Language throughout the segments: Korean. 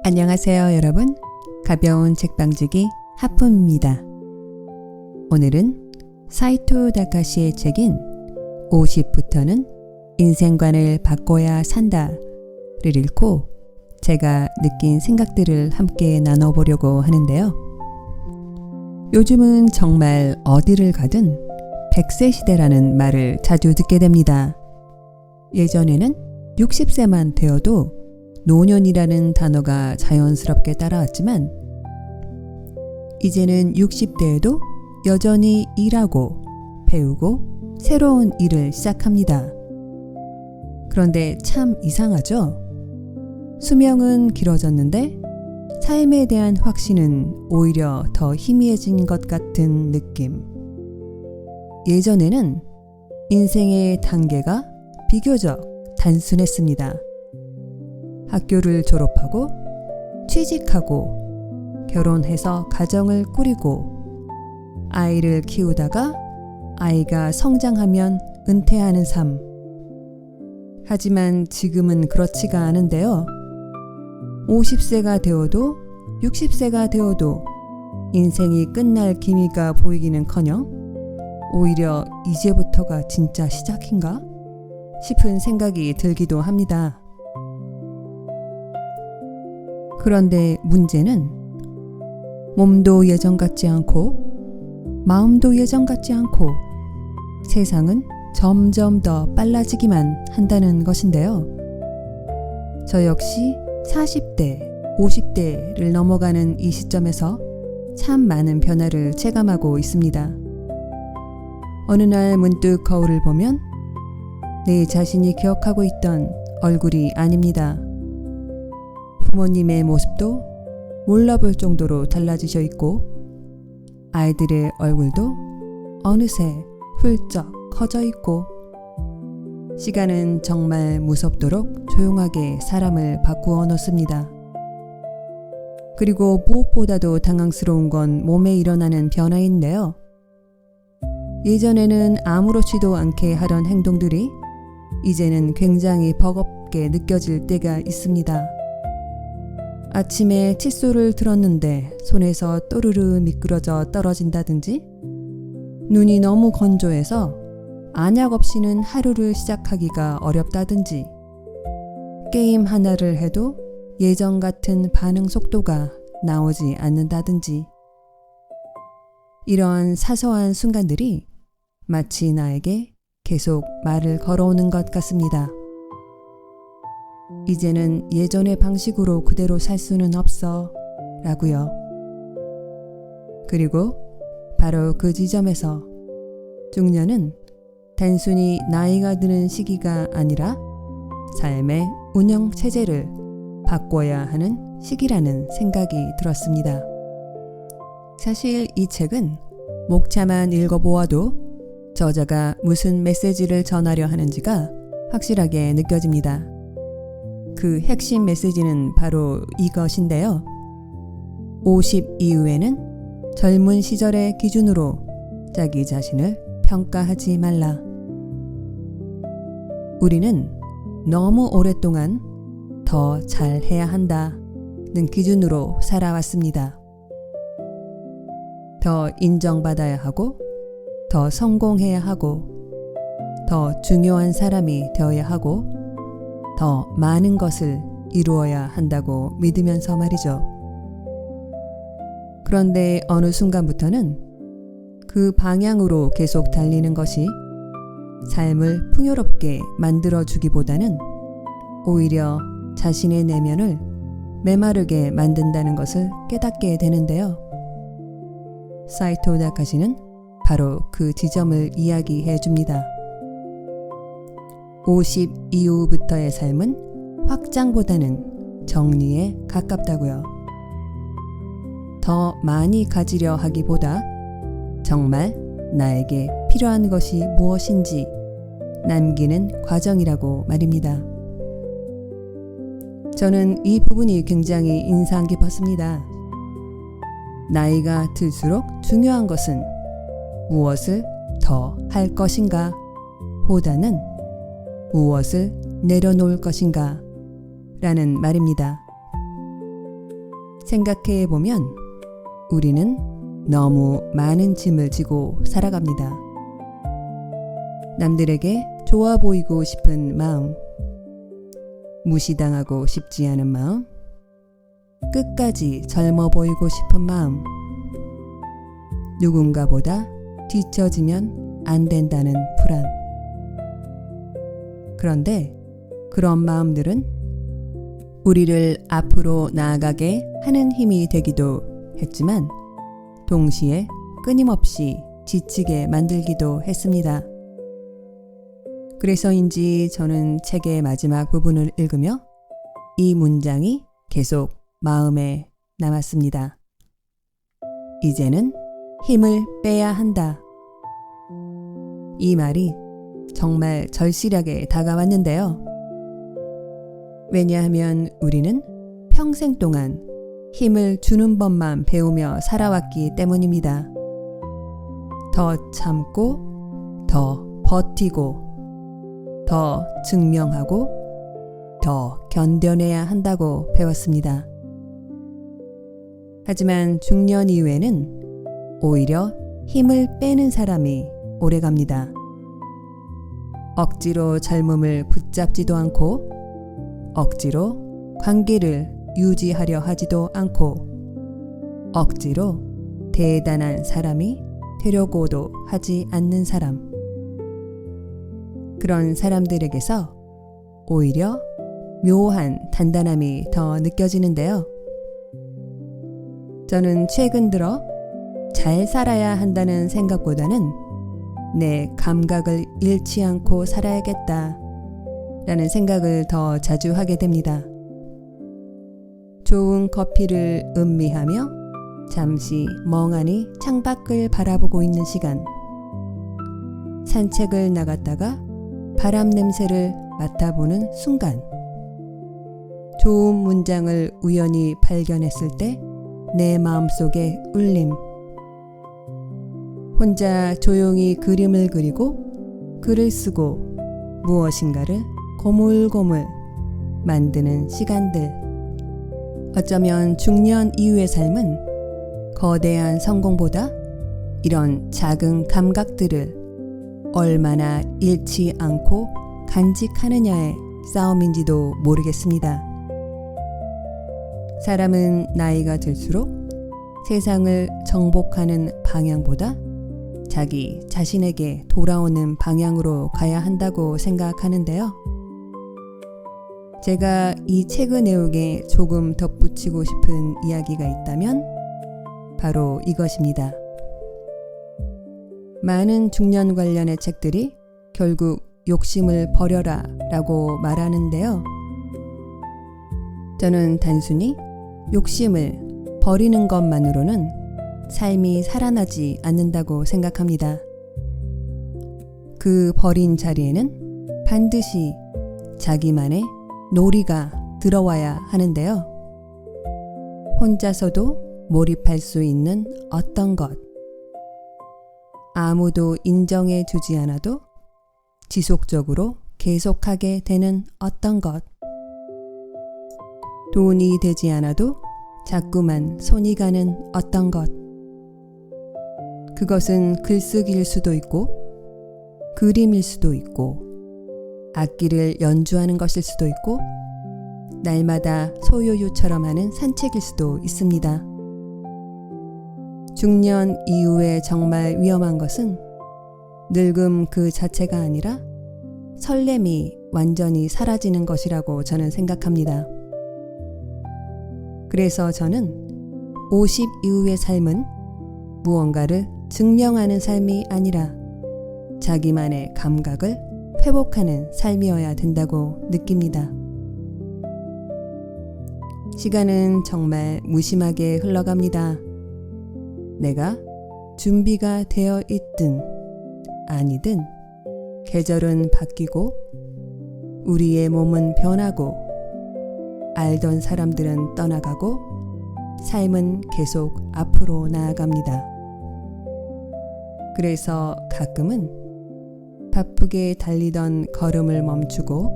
안녕하세요, 여러분. 가벼운 책방지기 하품입니다. 오늘은 사이토 다카시의 책인 50부터는 인생관을 바꿔야 산다를 읽고 제가 느낀 생각들을 함께 나눠보려고 하는데요. 요즘은 정말 어디를 가든 100세 시대라는 말을 자주 듣게 됩니다. 예전에는 60세만 되어도 노년이라는 단어가 자연스럽게 따라왔지만 이제는 60대에도 여전히 일하고 배우고 새로운 일을 시작합니다. 그런데 참 이상하죠? 수명은 길어졌는데 삶에 대한 확신은 오히려 더 희미해진 것 같은 느낌. 예전에는 인생의 단계가 비교적 단순했습니다. 학교를 졸업하고 취직하고 결혼해서 가정을 꾸리고 아이를 키우다가 아이가 성장하면 은퇴하는 삶. 하지만 지금은 그렇지가 않은데요. 50세가 되어도 60세가 되어도 인생이 끝날 기미가 보이기는커녕 오히려 이제부터가 진짜 시작인가 싶은 생각이 들기도 합니다. 그런데 문제는 몸도 예전 같지 않고 마음도 예전 같지 않고 세상은 점점 더 빨라지기만 한다는 것인데요. 저 역시 40대, 50대를 넘어가는 이 시점에서 참 많은 변화를 체감하고 있습니다. 어느 날 문득 거울을 보면 내 자신이 기억하고 있던 얼굴이 아닙니다. 부모님의 모습도 몰라볼 정도로 달라지셔 있고 아이들의 얼굴도 어느새 훌쩍 커져 있고 시간은 정말 무섭도록 조용하게 사람을 바꾸어 놓습니다. 그리고 무엇보다도 당황스러운 건 몸에 일어나는 변화인데요. 예전에는 아무렇지도 않게 하던 행동들이 이제는 굉장히 버겁게 느껴질 때가 있습니다. 아침에 칫솔을 들었는데 손에서 또르르 미끄러져 떨어진다든지 눈이 너무 건조해서 안약 없이는 하루를 시작하기가 어렵다든지 게임 하나를 해도 예전 같은 반응 속도가 나오지 않는다든지 이러한 사소한 순간들이 마치 나에게 계속 말을 걸어오는 것 같습니다. 이제는 예전의 방식으로 그대로 살 수는 없어 라고요. 그리고 바로 그 지점에서 중년은 단순히 나이가 드는 시기가 아니라 삶의 운영 체제를 바꿔야 하는 시기라는 생각이 들었습니다. 사실 이 책은 목차만 읽어보아도 저자가 무슨 메시지를 전하려 하는지가 확실하게 느껴집니다. 그 핵심 메시지는 바로 이것인데요. 50 이후에는 젊은 시절의 기준으로 자기 자신을 평가하지 말라. 우리는 너무 오랫동안 더 잘해야 한다는 기준으로 살아왔습니다. 더 인정받아야 하고, 더 성공해야 하고, 더 중요한 사람이 되어야 하고, 더 많은 것을 이루어야 한다고 믿으면서 말이죠. 그런데 어느 순간부터는 그 방향으로 계속 달리는 것이 삶을 풍요롭게 만들어주기보다는 오히려 자신의 내면을 메마르게 만든다는 것을 깨닫게 되는데요. 사이토 다카시는 바로 그 지점을 이야기해 줍니다. 50 이후부터의 삶은 확장보다는 정리에 가깝다고요. 더 많이 가지려 하기보다 정말 나에게 필요한 것이 무엇인지 남기는 과정이라고 말입니다. 저는 이 부분이 굉장히 인상 깊었습니다. 나이가 들수록 중요한 것은 무엇을 더 할 것인가 보다는 무엇을 내려놓을 것인가 라는 말입니다. 생각해 보면 우리는 너무 많은 짐을 지고 살아갑니다. 남들에게 좋아 보이고 싶은 마음, 무시당하고 싶지 않은 마음, 끝까지 젊어 보이고 싶은 마음, 누군가보다 뒤처지면 안 된다는 불안. 그런데 그런 마음들은 우리를 앞으로 나아가게 하는 힘이 되기도 했지만 동시에 끊임없이 지치게 만들기도 했습니다. 그래서인지 저는 책의 마지막 부분을 읽으며 이 문장이 계속 마음에 남았습니다. 이제는 힘을 빼야 한다. 이 말이 정말 절실하게 다가왔는데요. 왜냐하면 우리는 평생 동안 힘을 주는 법만 배우며 살아왔기 때문입니다. 더 참고, 더 버티고, 더 증명하고, 더 견뎌내야 한다고 배웠습니다. 하지만 중년 이후에는 오히려 힘을 빼는 사람이 오래갑니다. 억지로 젊음을 붙잡지도 않고 억지로 관계를 유지하려 하지도 않고 억지로 대단한 사람이 되려고도 하지 않는 사람. 그런 사람들에게서 오히려 묘한 단단함이 더 느껴지는데요. 저는 최근 들어 잘 살아야 한다는 생각보다는 내 감각을 잃지 않고 살아야겠다 라는 생각을 더 자주 하게 됩니다. 좋은 커피를 음미하며 잠시 멍하니 창밖을 바라보고 있는 시간, 산책을 나갔다가 바람 냄새를 맡아보는 순간, 좋은 문장을 우연히 발견했을 때 내 마음속의 울림, 혼자 조용히 그림을 그리고 글을 쓰고 무엇인가를 고물고물 만드는 시간들. 어쩌면 중년 이후의 삶은 거대한 성공보다 이런 작은 감각들을 얼마나 잃지 않고 간직하느냐의 싸움인지도 모르겠습니다. 사람은 나이가 들수록 세상을 정복하는 방향보다 자기 자신에게 돌아오는 방향으로 가야 한다고 생각하는데요. 제가 이 책의 내용에 조금 덧붙이고 싶은 이야기가 있다면 바로 이것입니다. 많은 중년 관련의 책들이 결국 욕심을 버려라 라고 말하는데요. 저는 단순히 욕심을 버리는 것만으로는 삶이 살아나지 않는다고 생각합니다. 그 버린 자리에는 반드시 자기만의 놀이가 들어와야 하는데요. 혼자서도 몰입할 수 있는 어떤 것, 아무도 인정해 주지 않아도 지속적으로 계속하게 되는 어떤 것, 돈이 되지 않아도 자꾸만 손이 가는 어떤 것, 그것은 글쓰기일 수도 있고 그림일 수도 있고 악기를 연주하는 것일 수도 있고 날마다 소요유처럼 하는 산책일 수도 있습니다. 중년 이후에 정말 위험한 것은 늙음 그 자체가 아니라 설렘이 완전히 사라지는 것이라고 저는 생각합니다. 그래서 저는 50 이후의 삶은 무언가를 증명하는 삶이 아니라 자기만의 감각을 회복하는 삶이어야 된다고 느낍니다. 시간은 정말 무심하게 흘러갑니다. 내가 준비가 되어 있든 아니든 계절은 바뀌고 우리의 몸은 변하고 알던 사람들은 떠나가고 삶은 계속 앞으로 나아갑니다. 그래서 가끔은 바쁘게 달리던 걸음을 멈추고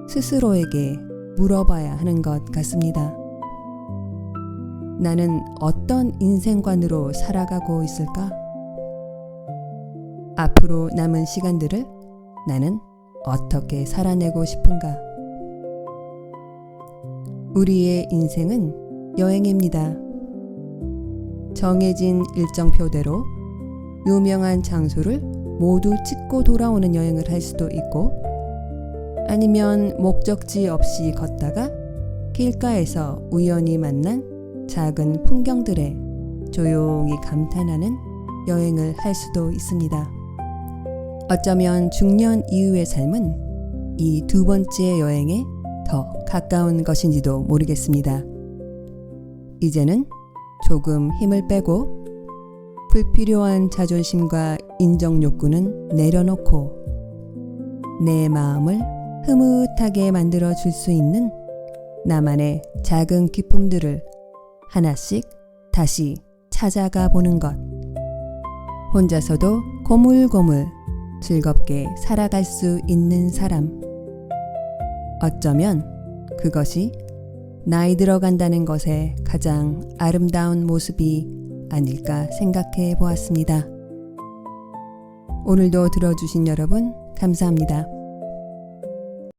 스스로에게 물어봐야 하는 것 같습니다. 나는 어떤 인생관으로 살아가고 있을까? 앞으로 남은 시간들을 나는 어떻게 살아내고 싶은가? 우리의 인생은 여행입니다. 정해진 일정표대로 유명한 장소를 모두 찍고 돌아오는 여행을 할 수도 있고, 아니면 목적지 없이 걷다가 길가에서 우연히 만난 작은 풍경들에 조용히 감탄하는 여행을 할 수도 있습니다. 어쩌면 중년 이후의 삶은 이 두 번째 여행에 더 가까운 것인지도 모르겠습니다. 이제는 조금 힘을 빼고 불필요한 자존심과 인정 욕구는 내려놓고 내 마음을 흐뭇하게 만들어 줄 수 있는 나만의 작은 기쁨들을 하나씩 다시 찾아가 보는 것. 혼자서도 고물고물 즐겁게 살아갈 수 있는 사람. 어쩌면 그것이 나이 들어간다는 것의 가장 아름다운 모습이 아닐까 생각해 보았습니다. 오늘도 들어주신 여러분 감사합니다.